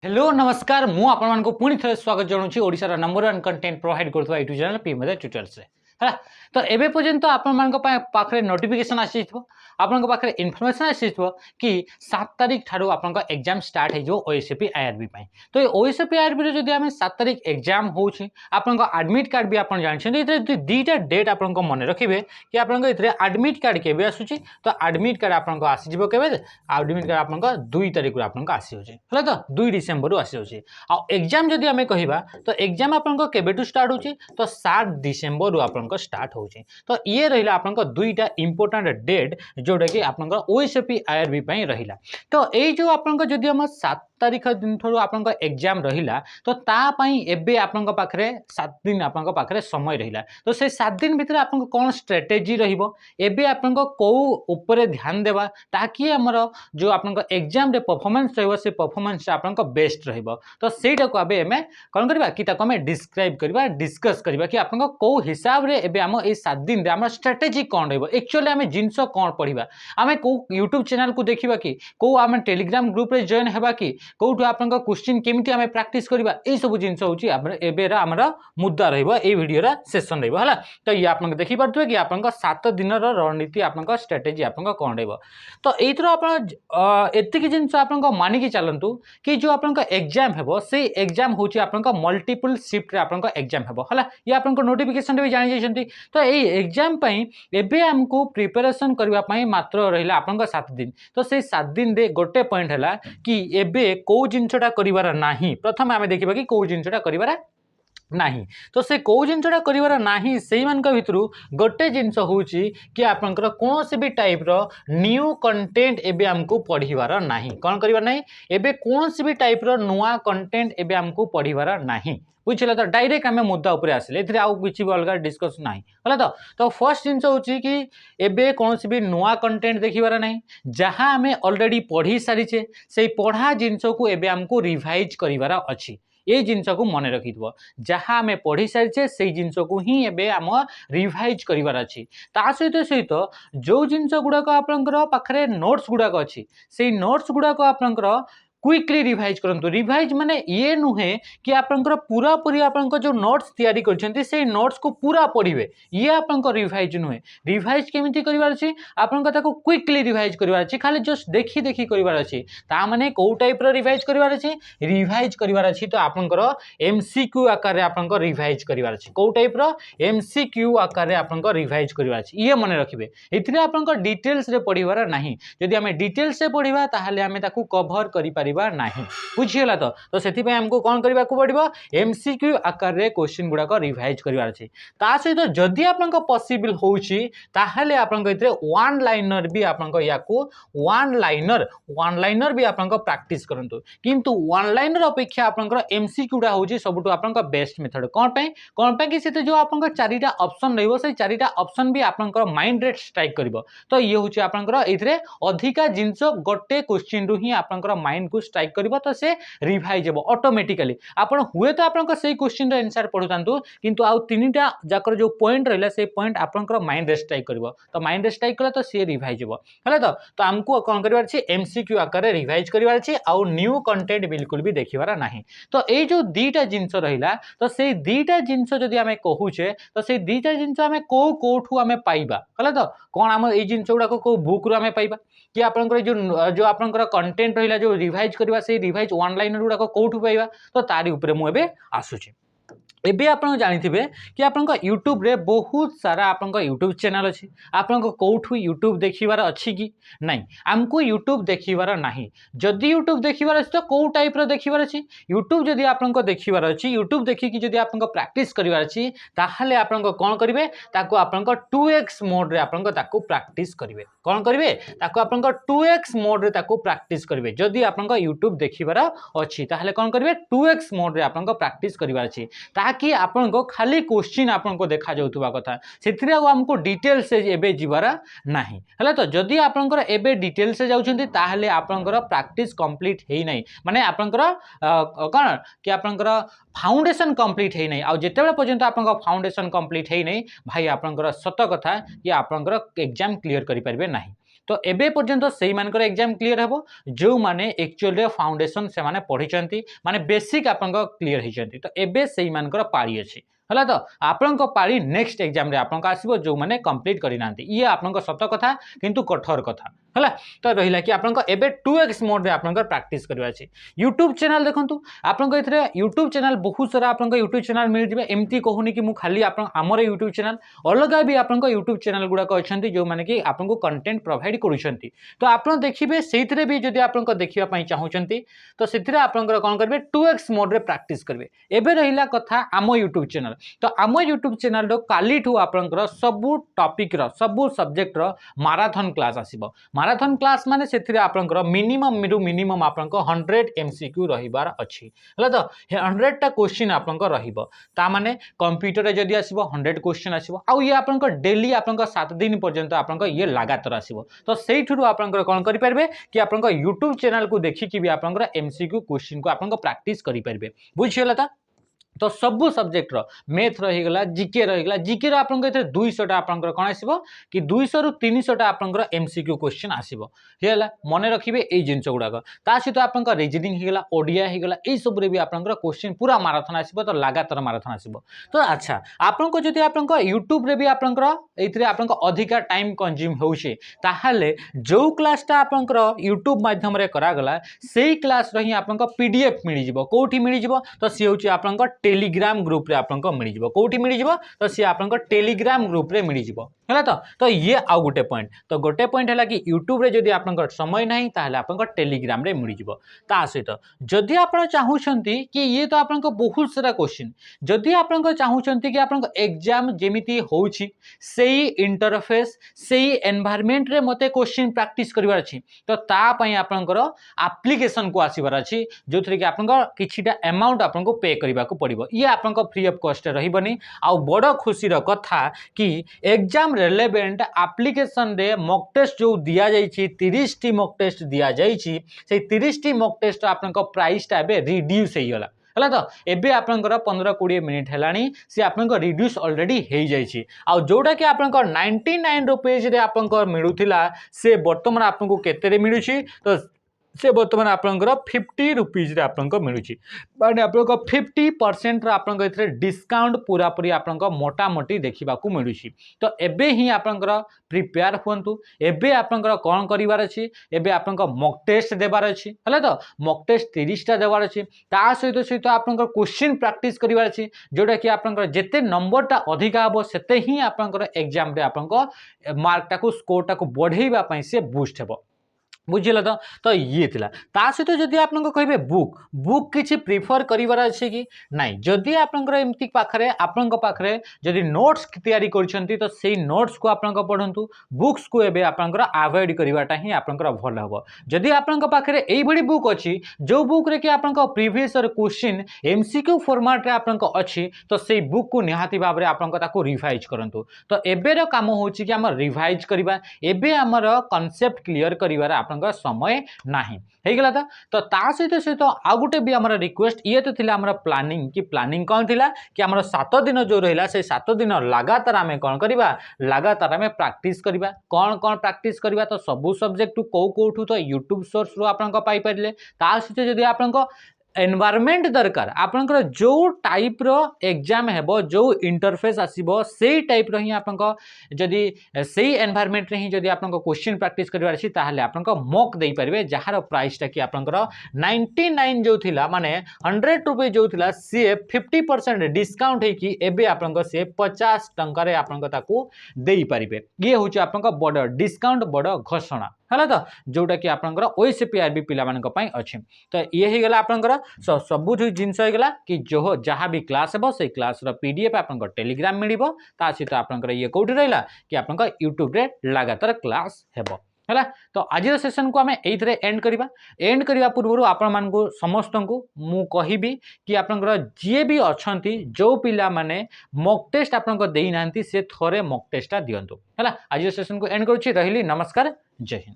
Hello नमस्कार मु आपण को पुणी थे स्वागत जनाऊँ ओडिशार नंबर वन कंटेंट प्रोवाइड करथवा यूट्यूब चैनल पीएमजे ट्यूटोरियल्स है तो एबे पर्यंत आपण पाखे नोटिफिकेशन आसी आपण पाखे इनफॉरमेशन आसी कि 7 तारीख ठारू आपण एग्जाम स्टार्ट हो ओएसपी आईआरबी तो ओएसपी आईआरबी जदि आम 7 तारीख एग्जाम होची आपण एडमिट कार्ड भी आपण जानते दुईटा डेट आपण मन रखिए कि आपण एडमिट कार्ड केबे आसुची तो एडमिट कार्ड आपण आसीजो केबे एडमिट कार्ड आपण 2 तारीख आपण आसी है तो 2 डिसेम्बर आसी एग्जाम जदि आम कहवा तो एग्जाम आपण केबेटू स्टार्ट होची तो 7 डिसेम्बर आपण स्टार्ट होची तो ये रहिला आपण दुईटा इंपोर्टेंट डेट जोटा कि आपण ओएसपी आईआरबी पई रहिला तो एई जो आपण जदि हम 7 तारीख दिन ठू आपण एग्जाम रहिला तो ता पई एबे आपण पाखरे 7 दिन आपण पाखरे समय रहिला तो से 7 दिन भितर आपण कोन स्ट्रेटेजी रहिबो एबे आपण को ऊपर ध्यान देबा ताकि हमर जो आपण एग्जाम रे परफॉर्मेंस रहबो से परफॉर्मेंस आपण बेस्ट रहबो तो सेटा को आबे हमें कोन करबा कि ताको हमें डिस्क्राइब करबा डिस्कस करबा कि आपण को हिसाब रे एबे हम ए 7 दिन रे हमर स्ट्रेटेजी कोन रहबो एक्चुअली हमें जिंसो कोन पढिबा हमें को YouTube चैनल को देखिबा कि को हमें टेलीग्राम ग्रुप रे जॉइन हेबा कि कोठु आपण क्वेश्चन केमिति हमें प्रैक्टिस करबा ए सब जिंस होची एबे रा हमर मुद्दा रहबो ए वीडियो रा सेशन रहबो हला तो ये आपण देखि पारथुए कि आपण 7 दिन रा रणनीति आपण स्ट्रेटेजी आपण कोन रहबो तो एथर आपण एतिक जिंस आपण मानि कि चलंतु कि जो आपण एग्जाम हेबो से एग्जाम होची आपण मल्टीपल शिफ्ट रे आपण एग्जाम हेबो हला ये आपण नोटिफिकेशन भी जानि जाइछंती तो ए एग्जाम पई एबे हमको प्रिपरेशन करबा पई मात्र रहिला आपण 7 दिन तो से 7 दिन रे गोटे पॉइंट हला कि एबे को जिनसटा करिवार नाही प्रथम आमे देखिबा कि को जिनसटा करिवार नाही तो से को जिनसटा करिवार नाही सेही मानक भितरु गोटे जिनस होची कि आपनकर कोनोसी भी टाइप रो न्यू कंटेंट एबे हमको पढिवार नाही कोन करिवार नाही एबे कोनोसी भी टाइप रो नुवा कंटेंट एबे हमको पढिवार नाही बुझिला तो डायरेक्ट आमे मुद्दा ऊपर आसिले एथरे आउ किछि भी अलगा डिस्कस नाही होला तो फर्स्ट जिनस होची कि एबे कोनोसी भी नुवा कंटेंट देखिवार नाही जहां आमे ऑलरेडी पढी सारिछे सेही पढा जिनस को एबे हमको रिवाइज करिवार अछि ये जिनस को मन रखिथबो जहाँ आम पढ़ी सारी से जिनस को ही एबे आम रिवाइज करिवार अछि ता सहित सहित जो जिनस गुड़ाक आपनकर पाखरे नोट्स गुड़ाक अछि से नोट्स गुड़ाक आपनकर क्विकली रिवाइज करंतु रिवाइज माने ये नुहे कि आपनकर पूरा पूरी आपनकर जो नोट्स तैयारी करछंती से नोट्स को पूरा पढ़िबे ये आपनकर रिवाइज नुहे रिवाइज केमिति करिवार अछि आपनकर ताको क्विकली रिवाइज करिवार अछि खाली जस्ट देखि देखि करिवार अछि ता माने को टाइप रो रिवाइज करिवार अछि रिवाइज करिवार अछि तो आपनकर एमसीक्यू आकार रे आपनकर रिवाइज करिवार अछि को टाइप रो एमसीक्यू आकार रे आपनकर रिवाइज करिवार अछि ये मने रखिबे इथिरे आपनकर डिटेल्स रे पढिवार नाही जदि हमें डिटेल्स रे पढिबा ताहाले हमें ताकू कवर करि नहीं बुझीगला तो से हमको कौन करने को पड़ो एमसीक्यू आकार रे क्वेश्चन गुड़ाक रिवाइज करार अच्छे सहित जदि आप पॉसिबल होची ताहले आपन इतरे वन लाइनर भी आपन या वन लाइनर भी आपन प्रैक्टिस करंतु किंतु वन लाइनर अपेक्षा आपन एमसीक्यू डा होची सबटु आपन बेस्ट मेथड कौन पे कि से जो आपन चारिटा ऑप्शन रहबो से चारिटा ऑप्शन भी आपन माइंड रे स्ट्राइक करबो तो ये होची आपन इतरे अधिका जिंस गोटे क्वेश्चन रु ही आपन माइंड को स्ट्राइक करबो तो से रिवाइज हेबो ऑटोमेटिकली आपण हुए तो आपन से क्वेश्चन रे आंसर पढुतांतु किंतु आउ तीनटा जाकर जो पॉइंट रहला से पॉइंट आपन माइंड रे स्ट्राइक करबो तो माइंड रे स्ट्राइक कला तो से रिवाइज हेबो हला तो हमको कोन करबार छी एमसीक्यू आकार रे रिवाइज करबार छी आउ न्यू कंटेंट बिल्कुल भी देखिबार नाही तो ए जो दीटा जिंस रहिला तो से दीटा जिंस जदि हमें कहूचे तो से दीटा जिंस हमें कोठू हमें पाइबा हला तो कोन हम ए जिंस गुडा को बुक रो हमें पाइबा कि आपनकर जो आपनकर कंटेंट रहिला जो रिवाइज करबा से रिवाइज वन लाइनर गुडा कोठू पाइबा तो तारी ऊपर मु एबे आसुची एबे आपण जानिथिबे कि आपण यूट्यूब रे बहुत सारा आपण यूट्यूब चैनल अछि आपण कोठू यूट्यूब देखिबार अछि कि नहीं हमको यूट्यूब देखिबार नाही जदि यूट्यूब देखिबार अछि तो को टाइप रो देखिबार अछि यूट्यूब जदि आपण देखिबार अछि यूट्यूब देखि कि जदि आपण प्रैक्टिस करिवार अछि ताहाले आपण कोन करिवे ताको आपण 2x मोड रे आपण ताको प्रैक्टिस करिवे कोन करिवे ताको आपण 2x मोड रे ताको प्रैक्टिस करिवे जदि आपण यूट्यूब देखिबार अछि ताहाले कोन करिवे 2x मोड रे आपण प्रैक्टिस करिवार अछि ताकि आपण को खाली क्वेश्चन आपण को देखा जाउतबा कथा सेथिरे हमको डिटेल से एबे जिबारा नाही हला तो जदि आपण एबे डिटेल से जाउछंती ताहले आपण प्रैक्टिस कंप्लीट हेई नाही माने आपण कोन कि आपण फाउंडेशन कंप्लीट हेई नाही आ जेतेबे पर्यंत आपण फाउंडेशन कंप्लीट हेई नाही भाई आपण सत कथा कि आपण एग्जाम क्लियर करि परबे नाही तो एबे पर्यंत सेही मानकर एग्जाम क्लियर हेबो जो माने एक्चुअली फाउंडेशन से माने पढ़िचंती माने बेसिक आपन क्लियर हिचंती तो एबे सेही मानकर पाळी अछि हला तो आपन पाळी नेक्स्ट एग्जाम रे आपन आसीबो जो माने कंप्लीट करि नांती ये आपन सत कथा किंतु कठोर कथा हला तो रहिला कि आपन एबे 2x मोड रे आपन प्रैक्टिस करबा अछि YouTube चैनल देखंतु आपन एथरे YouTube चैनल बहुत सारा आपन YouTube चैनल मिल जिवे एमती कहूनी कि मु खाली आपन हमर YouTube चैनल अलगा भी आपन YouTube चैनल गुडा को अछंती जो माने कि आपन कंटेंट प्रोवाइड करूछंती तो आपन देखिबे सेइथरे भी जदि आपन देखिबा पई चाहूचंती तो सेथिरे आपन कोन करबे 2x मोड रे प्रैक्टिस करबे एबे रहिला कथा आम YouTube चैनल तो आम यूट्यूब चैनल काली ठू आपनकर सबू टॉपिक रो सबू सब्जेक्ट रो मैराथन क्लास आसीबो मैराथन क्लास माने सेथिरे आपनकर मिनिमम रु मिनिमम आपनकर 100 एमसीक्यू रहिबार अछि हला तो 100 टा क्वेश्चन आपनकर रहिबो ता माने कंप्यूटर रे जदी आसीबो 100 क्वेश्चन आसीबो आ ये आपनकर डेली आपनकर 7 दिन पर्यंत आपनकर ये लगातार आसीबो तो सेइठुरु आपनकर कोन करि परबे कि आपनकर यूट्यूब चैनल को देखि कि भी आपनकर एमसीक्यू क्वेश्चन को आपनकर प्रैक्टिस करि परबे बुझियला ता तो सबू सब्जेक्ट रो मैथ रहीगला जीके रहीगला जीके रो आपन के 200 टा आपन कोन आसीबो कि 200 रु 300 टा आपन एमसीक्यू क्वेश्चन आसीबो हेला मने रखिबे ए जिंस गुडा ता सहित आपन रीजनिंग हेगला ओडिया हेगला ए सब रे भी आपन क्वेश्चन पूरा मैराथन आसीबो तो लगातार मैराथन आसीबो तो अच्छा आपन को जदी आपन YouTube रे भी आपन एथरे आपन अधिका टाइम कंज्यूम होउछे ताहाले जो क्लासटा आपन YouTube माध्यम रे करा गला सेही क्लास रही आपन पीडीएफ मिली जिवो कोठी मिली जिवो तो सी होउछे आपन टेलीग्राम ग्रुप रे आपनको मिल जिवो कोठी मिल जिवो तो सी आपनको टेलीग्राम ग्रुप रे मिल जिवो हला तो ये आउ गोटे पॉइंट हला कि YouTube रे जदी आपनको समय नाही ताहले आपनको टेलीग्राम रे मिल जिवो ता सहित जदी आपण चाहूछंती कि ये तो आपनको बहुत सारा क्वेश्चन जदी आपनको चाहूछंती कि आपनको एग्जाम जेमिति होउछि सेही इंटरफेस सेही एनवायरनमेंट रे मते क्वेश्चन प्रैक्टिस करबार अछि तो ता पई आपनकर एप्लीकेशन को आसीबार अछि जोथरे कि आपनको किछिटा अमाउंट आपनको पे करबा को पड़िबो ये आपनको फ्री ऑफ कॉस्ट रहबनी आ बड़ खुशी रो कथा कि एग्जाम रेलेवेंट एप्लीकेशन रे मॉक टेस्ट जो दिया जाइछि 30 टी मॉक टेस्ट दिया जाइछि से 30 टी मॉक टेस्ट आपनको प्राइस टा बे रिड्यूस हे गेला हला तो एबे आपनकर 15-20 मिनिट हेलानी से आपनकर रिड्यूस ऑलरेडी हे जाइछि आ जोटा कि आपनकर 99 रुपीस रे आपनकर मिलुथिला से वर्तमान आपनको केते रे मिलुछि तो से बर्तमान आपनकर 50 रुपीस रे आपनको मिलुछि माने आपनको 50% रे आपनको एथरे डिस्काउंट पूरा पूरी आपनको मोटा मोटी देखिबा को मिलुछि तो एबे ही आपनकर प्रिपेयर होंतु एबे आपनकर कोन करिवार अछि एबे आपनको मॉक टेस्ट देबार अछि हला तो मॉक टेस्ट 30 टा देबार अछि ता सहित सहित आपनकर क्वेश्चन प्रैक्टिस करिवार अछि जोटा कि आपनकर जेते नंबर टा अधिका हबो सेते ही आपनकर एग्जाम रे आपनको मार्क टा को स्कोर टा को बढ़ेइबा पई से बूस्ट हेबो बुझिला तो ये थिला ता सहित जदि आपनको कहबे बुक किछि प्रिफर करिवार अछि कि नाही जदि आपनकर एमति पाखरे आपनको पाखरे जदि नोट्स तयारी करछंती तो सेही नोट्स को आपनको पढंतु बुक्स को एबे आपनकर अवॉइड करिवाटा ही आपनकर भल हबो जदि आपनको पाखरे एई बडी बुक अछि जो बुक रे कि आपनको previous year question MCQ format रे आपनको अछि तो सेही बुक को निहाती भाबरे आपनको ताको रिवाइज करंतु तो एबे रो काम होछि कि हम रिवाइज करिवा एबे हमर कांसेप्ट क्लियर करिवार समय नाही हेगला तो ता सहित सहित आ गुटे भी हमर रिक्वेस्ट ये तो थिला हमर प्लानिंग कि प्लानिंग कोन थिला कि हमर 7 दिन जो रहिला से 7 दिन लगातार हमें कोन करिबा लगातार हमें प्रैक्टिस करिबा कोन प्रैक्टिस करिबा तो सबु सब्जेक्ट को कोठू तो YouTube सोर्स रो आपन को पाई परले ता सहित जदी आपन को एनवायरनमेंट दरकार आपनकर जो टाइप रो एग्जाम हेबो जो इंटरफेस आसीबो सेही टाइप रो ही आपनको जदी सेही एनवायरनमेंट रे ही जदी आपनको क्वेश्चन प्रैक्टिस करबार अछि ताहाले आपनको मॉक देई परबे जहार प्राइस टा कि आपनकर 99 जो थिला माने 100 रुपए जो थिला से 50% डिस्काउंट है कि एबे आपनको से 50 टंका रे आपनको ताकू देई परिबे ये होची आपनको बड़ डिस्काउंट बड़ घोषणा हला तो जोटा कि आपनकर ओएसपीआरबी पिला मानक पई अछि तो ये ही गेला आपनकर सबु जिंस हो गेला कि जो जहाँ भी क्लास हेबो से क्लास रो पीडीएफ आपनकर टेलीग्राम मिलिबो ता सहित आपनकर ये कोठी रहला कि आपनकर YouTube रे लगातार क्लास हेबो हला तो आज सेशन को हमें एथरे एंड करिबा पूर्व आपण मान को समस्त को मु कहिबी कि आपनकर जे भी अछंती जो पिला माने मॉक टेस्ट आपनकर देई नांती से थोरे मॉक टेस्ट दियंतु हला आज सेशन को एंड करूची रहिली नमस्कार जय हिंद।